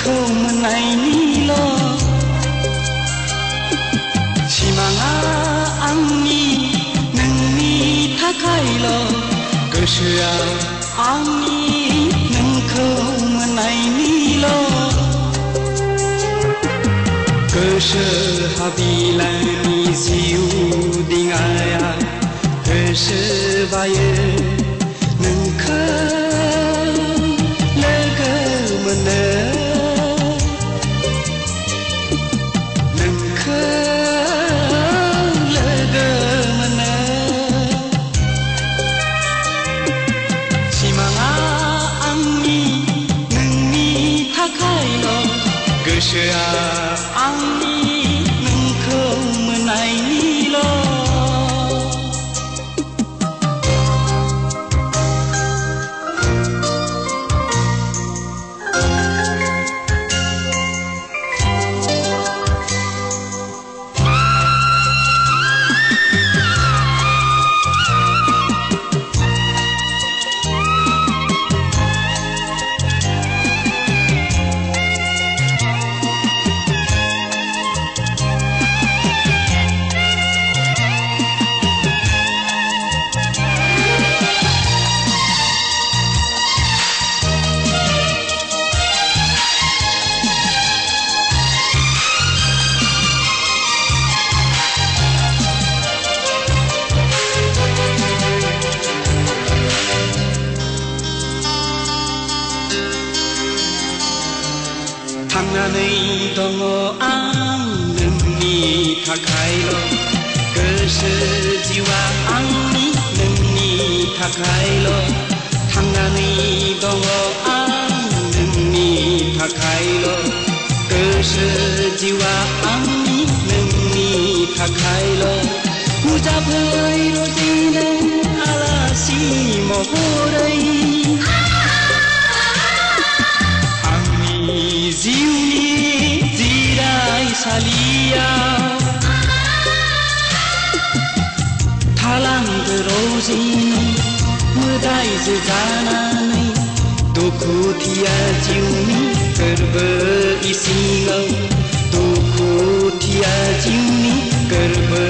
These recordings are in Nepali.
नोंखौ मोननायनिल' सिमाङा आंनि नोंनि थाखायल' गोसोआ आंनि नोंखौ मोननायनिल' गोसो हाबिलानि जिउ दिङाया होसोबायो नोंखौ लोगो मोनो नोंखौ लोगो मोनो सिमाङा आंनि नोंनि थाखायल' गोसोआ आंनि नोंखौ मोननायनिल' थांनानै दङ आं नोंनि थाखायल' गोसो जिउआ आंनि नोंनि थाखायल' थांनानै दङ आं नोंनि थाखायल' गोसो जिउआ आंनि नोंनि थाखायल' नुजाफै दिनै आलासि महरै जिउनि जिरायसालियाव थालांदो रजेनो मोदायजो जानानै दुखुथिया जिउनि गोरबो इसिङाव दुखुथिया जिउनि गोरबो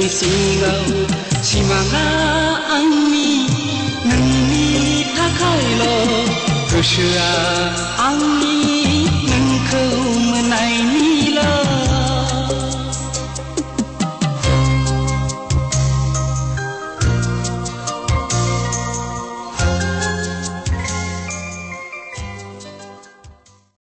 इसिङाव सिमाङा आंनि नोंनि थाखायल' गोसोआ आंनि